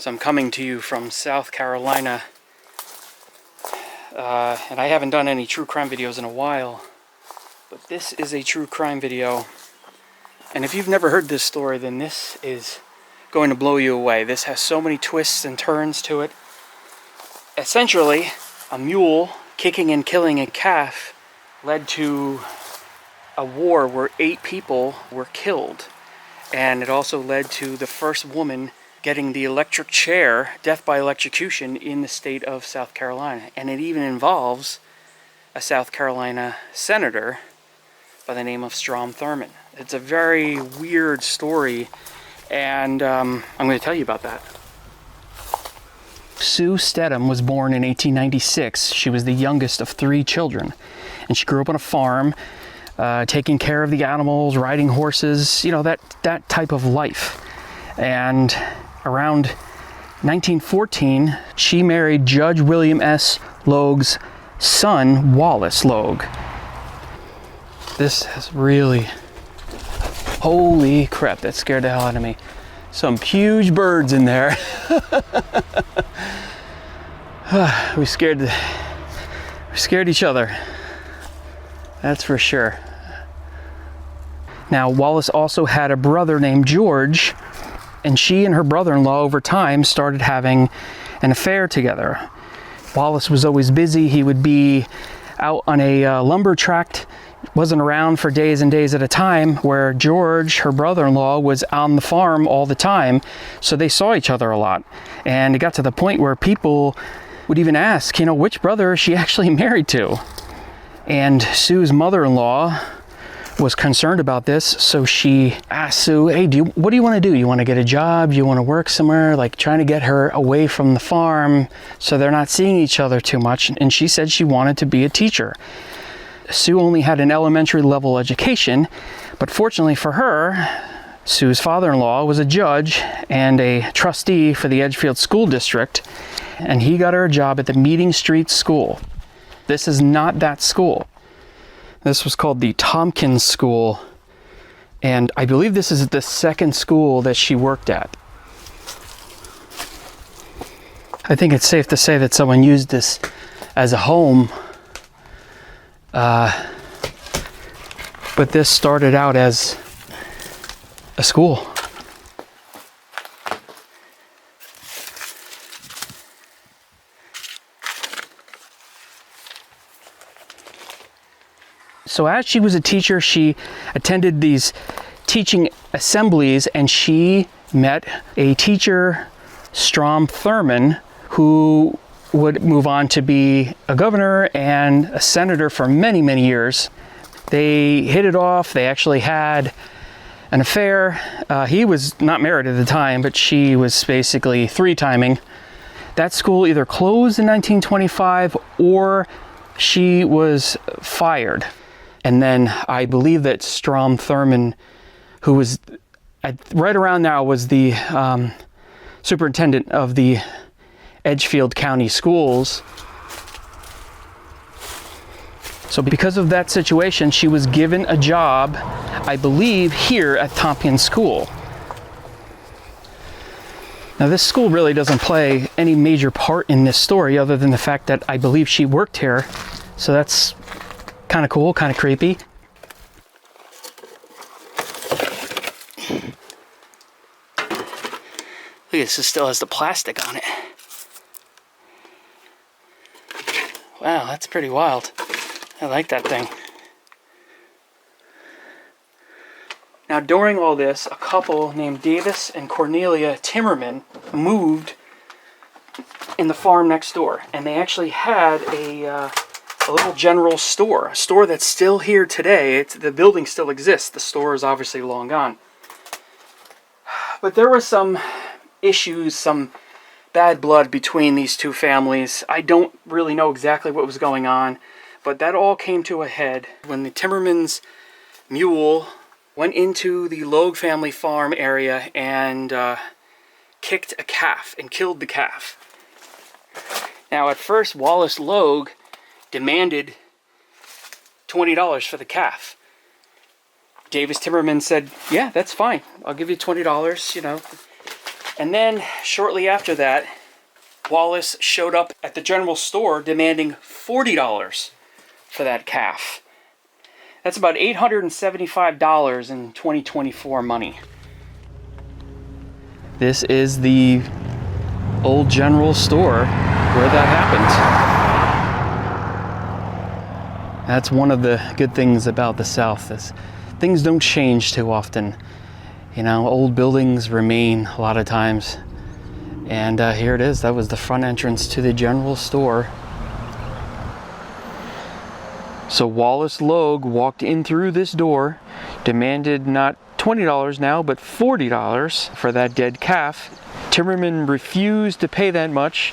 So I'm coming to you from South Carolina, and I haven't done any true crime videos in a while, but this is a true crime video. And if you've never heard this story, then this is going to blow you away. This has so many twists and turns to it. Essentially, a mule kicking and killing a calf led to a war where 8 people were killed. And it also led to the first woman getting the electric chair, death by electrocution, in the state of South Carolina. And it even involves a South Carolina senator by the name of Strom Thurmond. It's a very weird story, and I'm going to tell you about that. Sue Stedham was born in 1896. She was the youngest of 3 children, and she grew up on a farm, taking care of the animals, riding horses, you know, that type of life. And around 1914, she married Judge William S. Logue's son, Wallace Logue. This has really, holy crap, that scared the hell out of me. Some huge birds in there. we scared each other. That's for sure. Now, Wallace also had a brother named George, and she and her brother-in-law over time started having an affair together. Wallace was always busy. He would be out on a lumber tract, wasn't around for days and days at a time, where George, her brother-in-law, was on the farm all the time, so they saw each other a lot. And it got to the point where people would even ask, you know, which brother is she actually married to? And Sue's mother-in-law was concerned about this, so she asked Sue, hey, what do you want to do? You want to get a job? Do you want to work somewhere? Like, trying to get her away from the farm so they're not seeing each other too much. And she said she wanted to be a teacher. Sue only had an elementary level education, but fortunately for her, Sue's father-in-law was a judge and a trustee for the Edgefield School District, and he got her a job at the Meeting Street School. This is not that school. This was called the Tompkins School, and I believe this is the second school that she worked at. I think it's safe to say that someone used this as a home, but this started out as a school. So as she was a teacher, she attended these teaching assemblies, and she met a teacher, Strom Thurmond, who would move on to be a governor and a senator for many, many years. They hit it off. They actually had an affair. He was not married at the time, but she was basically 3-timing. That school either closed in 1925 or she was fired. And then I believe that Strom Thurmond, who was right around now was the superintendent of the Edgefield County Schools. So because of that situation, she was given a job, I believe, here at Tompkins School. Now, this school really doesn't play any major part in this story other than the fact that I believe she worked here. So that's kind of cool, kind of creepy. Look, this still has the plastic on it. Wow, that's pretty wild. I like that thing. Now, during all this, a couple named Davis and Cornelia Timmerman moved in the farm next door, and they actually had a little general store, a store that's still here today. The building still exists. The store is obviously long gone. But there were some issues, some bad blood between these two families. I don't really know exactly what was going on, but that all came to a head when the Timmermans' mule went into the Logue family farm area and kicked a calf and killed the calf. Now, at first, Wallace Logue demanded $20 for the calf. Davis Timmerman said, yeah, that's fine. I'll give you $20, you know. And then, shortly after that, Wallace showed up at the general store demanding $40 for that calf. That's about $875 in 2024 money. This is the old general store where that happened. That's one of the good things about the South, is things don't change too often. You know, old buildings remain a lot of times. And here it is. That was the front entrance to the general store. So Wallace Logue walked in through this door, demanded not $20 now, but $40 for that dead calf. Timmerman refused to pay that much.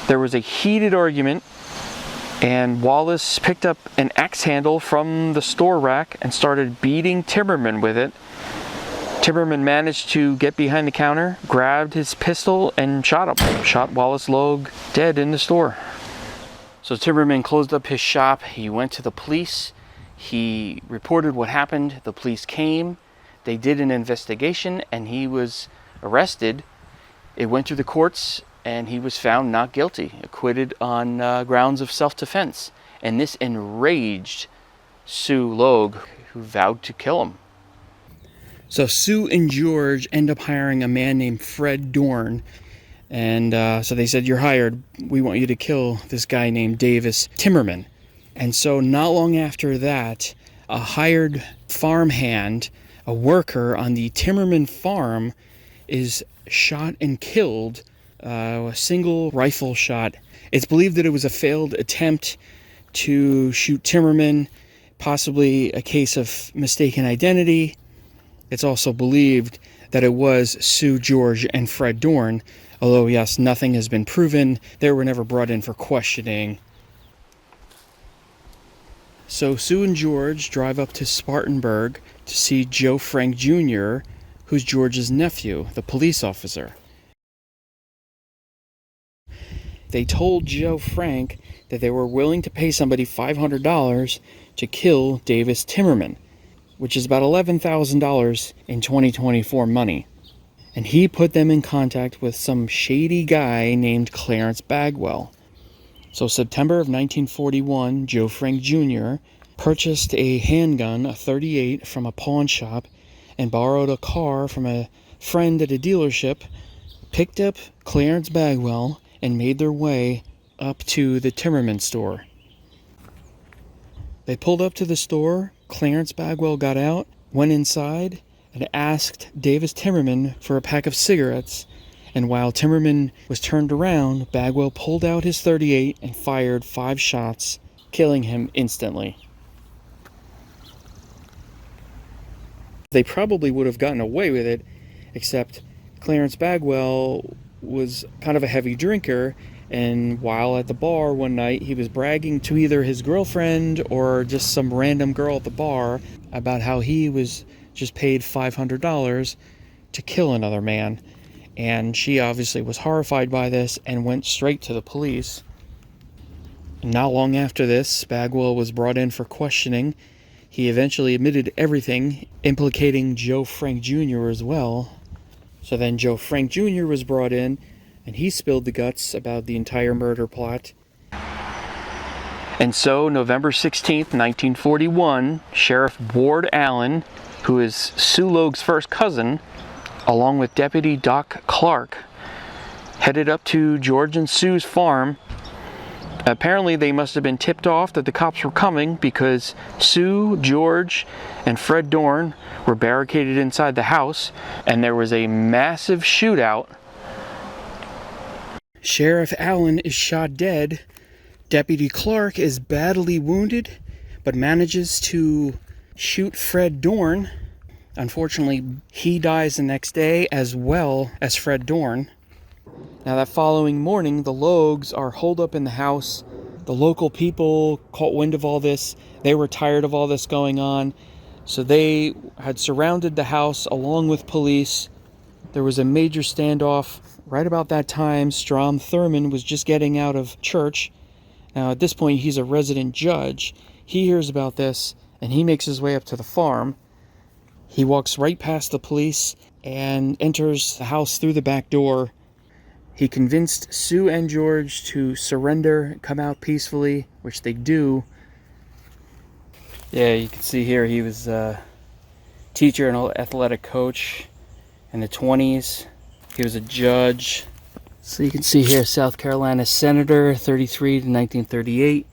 There was a heated argument, and Wallace picked up an axe handle from the store rack and started beating Timmerman with it. Timmerman managed to get behind the counter, grabbed his pistol, and shot him. Shot Wallace Logue dead in the store. So Timmerman closed up his shop. He went to the police. He reported what happened. The police came. They did an investigation, and he was arrested. It went through the courts, and he was found not guilty, acquitted on grounds of self-defense. And this enraged Sue Logue, who vowed to kill him. So Sue and George end up hiring a man named Fred Dorn. And so they said, "You're hired. We want you to kill this guy named Davis Timmerman." And so not long after that, a hired farmhand, a worker on the Timmerman farm, is shot and killed, a single rifle shot. It's believed that it was a failed attempt to shoot Timmerman, possibly a case of mistaken identity. It's also believed that it was Sue, George, and Fred Dorn, although, yes, nothing has been proven. They were never brought in for questioning. So Sue and George drive up to Spartanburg to see Joe Frank Jr., who's George's nephew, the police officer. They told Joe Frank that they were willing to pay somebody $500 to kill Davis Timmerman, which is about $11,000 in 2024 money. And he put them in contact with some shady guy named Clarence Bagwell. So September of 1941, Joe Frank Jr. purchased a handgun, a .38, from a pawn shop and borrowed a car from a friend at a dealership, picked up Clarence Bagwell, and made their way up to the Timmerman store. They pulled up to the store. Clarence Bagwell got out, went inside, and asked Davis Timmerman for a pack of cigarettes. And while Timmerman was turned around, Bagwell pulled out his .38 and fired 5 shots, killing him instantly. They probably would have gotten away with it, except Clarence Bagwell was kind of a heavy drinker, and while at the bar one night, he was bragging to either his girlfriend or just some random girl at the bar about how he was just paid $500 to kill another man. And she obviously was horrified by this and went straight to the police. Not long after this, Bagwell was brought in for questioning. He eventually admitted everything, implicating Joe Frank Jr. as well. So then Joe Frank Jr. was brought in, and he spilled the guts about the entire murder plot. And so, November 16th, 1941, Sheriff Ward Allen, who is Sue Logue's first cousin, along with Deputy Doc Clark, headed up to George and Sue's farm. Apparently, they must have been tipped off that the cops were coming because Sue, George, and Fred Dorn were barricaded inside the house, and there was a massive shootout. Sheriff Allen is shot dead. Deputy Clark is badly wounded, but manages to shoot Fred Dorn. Unfortunately, he dies the next day, as well as Fred Dorn. Now, that following morning, the Logues are holed up in the house. The local people caught wind of all this. They were tired of all this going on, so they had surrounded the house along with police. There was a major standoff. Right about that time, Strom Thurmond was just getting out of church. Now, at this point, he's a resident judge. He hears about this, and he makes his way up to the farm. He walks right past the police, and enters the house through the back door. He convinced Sue and George to surrender, come out peacefully, which they do. Yeah, you can see here he was a teacher and athletic coach in the 20s. He was a judge. So you can see here, South Carolina Senator, 33 to 1938.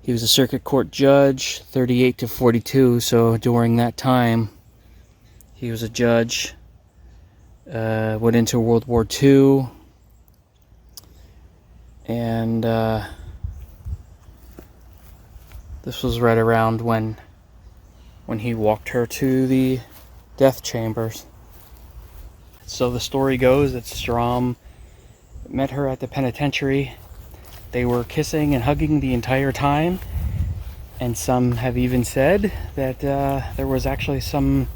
He was a circuit court judge, 38 to 42. So during that time, he was a judge. Went into World War II. And this was right around when he walked her to the death chambers. So the story goes that Strom met her at the penitentiary. They were kissing and hugging the entire time, and some have even said that there was actually some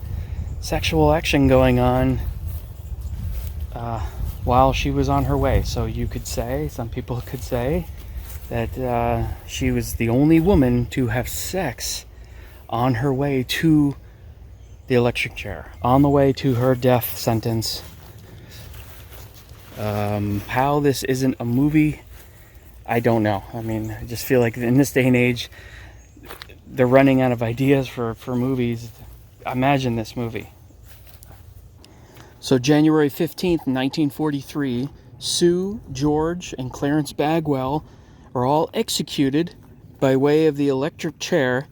sexual action going on while she was on her way. So you could say, some people could say, that she was the only woman to have sex on her way to the electric chair, on the way to her death sentence. How this isn't a movie, I don't know. I mean, I just feel like in this day and age, they're running out of ideas for movies. Imagine this movie. So January 15th, 1943, Sue, George, and Clarence Bagwell are all executed by way of the electric chair.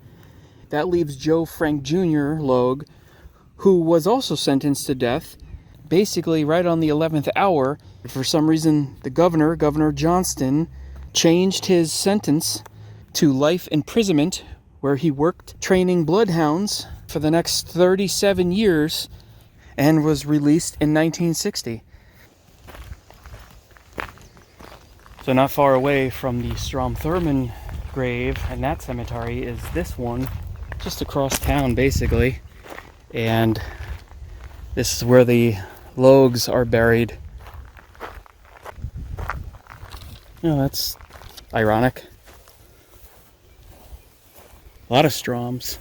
That leaves Joe Frank Jr., Logue, who was also sentenced to death, basically right on the 11th hour. For some reason, the Governor Johnston, changed his sentence to life imprisonment, where he worked training bloodhounds for the next 37 years and was released in 1960. So not far away from the Strom Thurmond grave and that cemetery is this one, just across town basically. And this is where the Logues are buried. Oh, that's ironic. A lot of Stroms.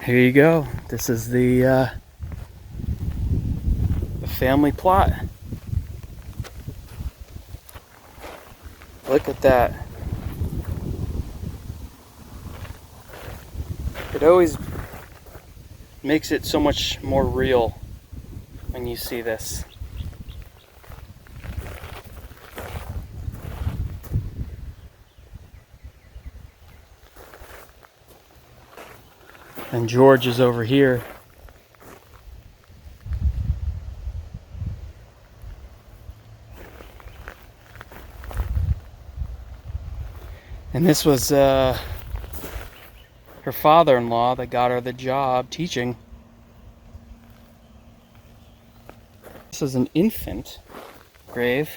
Here you go. This is the family plot. Look at that. It always makes it so much more real when you see this. And George is over here. And this was her father-in-law that got her the job teaching. This is an infant grave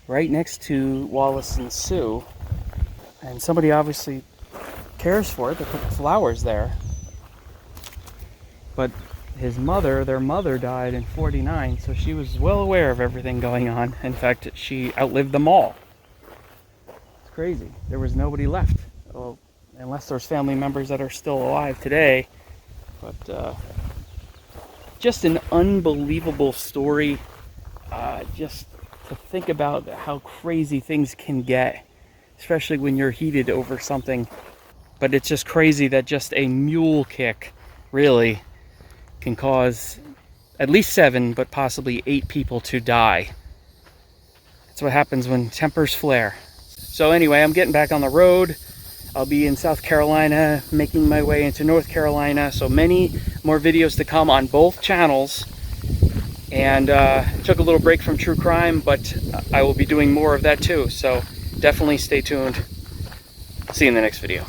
right next to Wallace and Sue. And somebody obviously cares for it. They put flowers there. But his mother, their mother died in '49, so she was well aware of everything going on. In fact, she outlived them all. It's crazy. There was nobody left. Well, unless there's family members that are still alive today. But just an unbelievable story. Just to think about how crazy things can get, especially when you're heated over something. But it's just crazy that just a mule kick, really, can cause at least 7, but possibly 8 people to die. That's what happens when tempers flare. So anyway, I'm getting back on the road. I'll be in South Carolina, making my way into North Carolina. So many more videos to come on both channels. And took a little break from true crime, but I will be doing more of that too. So definitely stay tuned. See you in the next video.